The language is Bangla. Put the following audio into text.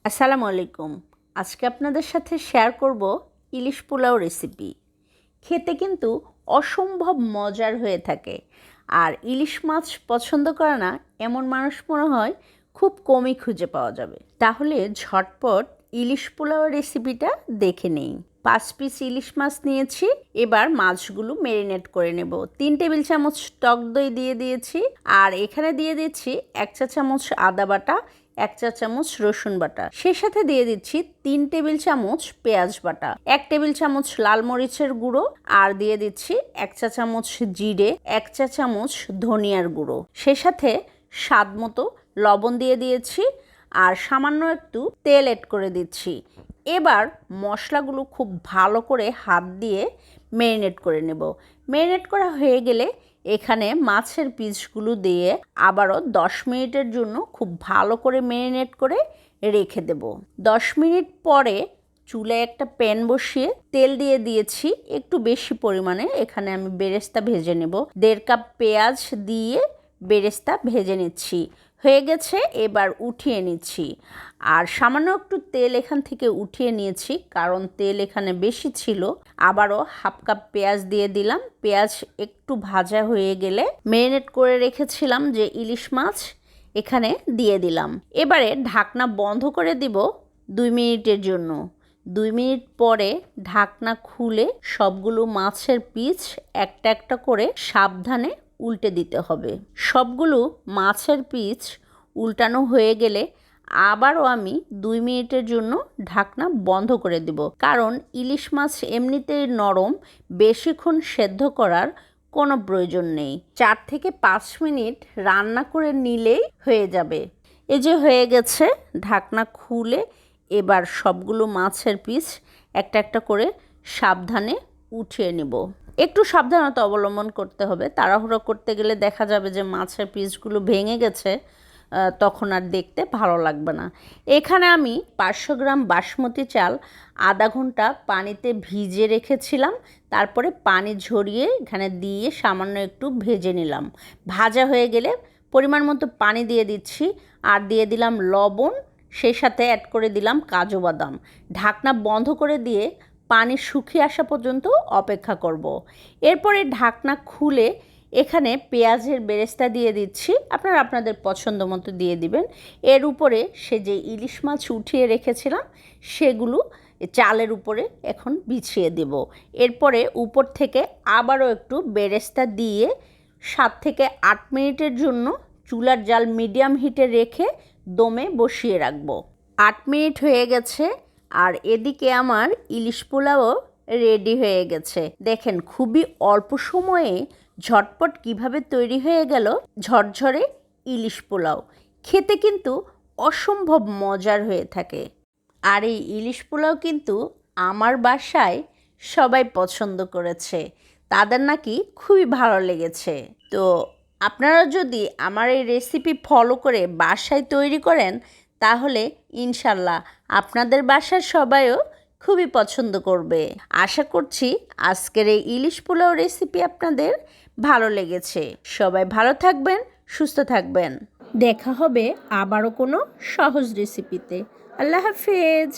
আসসালামু আলাইকুম। আজকে আপনাদের সাথে শেয়ার করব ইলিশ পোলাও রেসিপি। খেতে কিন্তু অসম্ভব মজার হয়ে থাকে। আর ইলিশ মাছ পছন্দ করে না এমন মানুষ মনে হয় খুব কমই খুঁজে পাওয়া যাবে। তাহলে ঝটপট ইলিশ পোলাও রেসিপিটা দেখে নেই। 5 পিস ইলিশ মাছ নিয়েছি। এবার মাছগুলো ম্যারিনেট করে নেব। 3 টেবিল চামচ টক দই দিয়ে দিয়েছি। আর এখানে দিয়ে দিচ্ছি 1 চা চামচ আদা বাটা, 1 চা চামচ রসুন বাটা। সেই সাথে দিয়ে দিচ্ছি 3 টেবিল চামচ পেঁয়াজ বাটা, 1 টেবিল চামচ লাল মরিচের গুঁড়ো, আর দিয়ে দিচ্ছি 1 চা চামচ জিরে, 1 চা চামচ ধনিয়ার গুঁড়ো। সেই সাথে স্বাদ মতো লবণ দিয়ে দিয়েছি আর সামান্য একটু তেল অ্যাড করে দিচ্ছি। এবার মশলাগুলো খুব ভালো করে হাত দিয়ে ম্যারিনেট করে নেব। ম্যারিনেট করা হয়ে গেলে এখানে মাছের পিসগুলো দিয়ে আবারও 10 মিনিটের জন্য খুব ভালো করে ম্যারিনেট করে রেখে দেব। 10 মিনিট পরে চুলায় একটা প্যান বসিয়ে তেল দিয়ে দিয়েছি একটু বেশি পরিমাণে। এখানে আমি বেরেস্তা ভেজে নেব। 1.5 কাপ পেঁয়াজ দিয়ে বেরেস্তা ভেজে নিচ্ছি। হয়ে গেছে, এবার উঠিয়ে নিচ্ছি। আর সামান্য একটু তেল এখান থেকে উঠিয়ে নিয়েছি কারণ তেল এখানে বেশি ছিল। আবারও 1/2 কাপ পেঁয়াজ দিয়ে দিলাম। পেঁয়াজ একটু ভাজা হয়ে গেলে ম্যারিনেট করে রেখেছিলাম যে ইলিশ মাছ এখানে দিয়ে দিলাম। এবারে ঢাকনা বন্ধ করে দিব 2 মিনিটের জন্য। 2 মিনিট পরে ঢাকনা খুলে সবগুলো মাছের পিস একটা একটা করে সাবধানে উল্টে দিতে হবে। সবগুলো মাছের পিস উল্টানো হয়ে গেলে আবারও আমি 2 মিনিটের জন্য ঢাকনা বন্ধ করে দেব, কারণ ইলিশ মাছ এমনিতেই নরম, বেশিক্ষণ সেদ্ধ করার কোনো প্রয়োজন নেই। 4 থেকে 5 মিনিট রান্না করে নিলেই হয়ে যাবে। এই যে হয়ে গেছে, ঢাকনা খুলে এবার সবগুলো মাছের পিস একটা একটা করে সাবধানে উঠিয়ে নেব। একটু সাবধানতা অবলম্বন করতে হবে, তাড়াহুড়ো করতে গেলে দেখা যাবে যে মাছের পিসগুলো ভেঙে গেছে, তখন আর দেখতে ভালো লাগবে না। এখানে আমি 500 গ্রাম বাসমতি চাল আধা ঘন্টা পানিতে ভিজিয়ে রেখেছিলাম। তারপরে পানি ঝরিয়ে এখানে দিয়ে সামান্য একটু ভেজে নিলাম। ভাজা হয়ে গেলে পরিমাণ মতো পানি দিয়ে দিচ্ছি আর দিয়ে দিলাম লবণ, সেই সাথে অ্যাড করে দিলাম কাজু বাদাম। ঢাকনা বন্ধ করে দিয়ে পানি শুকিয়ে আসা পর্যন্ত অপেক্ষা করব। এরপরে ঢাকনা খুলে এখানে পেঁয়াজের বেরেস্তা দিয়ে দিচ্ছি। আপনারা আপনাদের পছন্দ মতো দিয়ে দিবেন। এর উপরে সে যে ইলিশ মাছ উঠিয়ে রেখেছিলাম সেগুলো চালের উপরে এখন বিছিয়ে দেব। এরপরে উপর থেকে আবারও একটু বেরেস্তা দিয়ে 7 থেকে 8 মিনিটের জন্য চুলার জাল মিডিয়াম হিটে রেখে দমে বসিয়ে রাখবো। 8 মিনিট হয়ে গেছে আর এদিকে আমার ইলিশ পোলাও রেডি হয়ে গেছে। দেখেন খুবই অল্প সময়ে ঝটপট কিভাবে তৈরি হয়ে গেল ঝরঝরে ইলিশ পোলাও। খেতে কিন্তু অসম্ভব মজার হয়ে থাকে। আর এই ইলিশ পোলাও কিন্তু আমার বাসায় সবাই পছন্দ করেছে, তাদের নাকি খুবই ভালো লেগেছে। তো আপনারা যদি আমার এই রেসিপি ফলো করে বাসায় তৈরি করেন তাহলে ইনশাল্লাহ আপনাদের বাসার সবাইও খুবই পছন্দ করবে। আশা করছি আজকের এই ইলিশ পোলাও রেসিপি আপনাদের ভালো লেগেছে। সবাই ভালো থাকবেন, সুস্থ থাকবেন। দেখা হবে আবারও কোনো সহজ রেসিপিতে। আল্লাহ হাফেজ।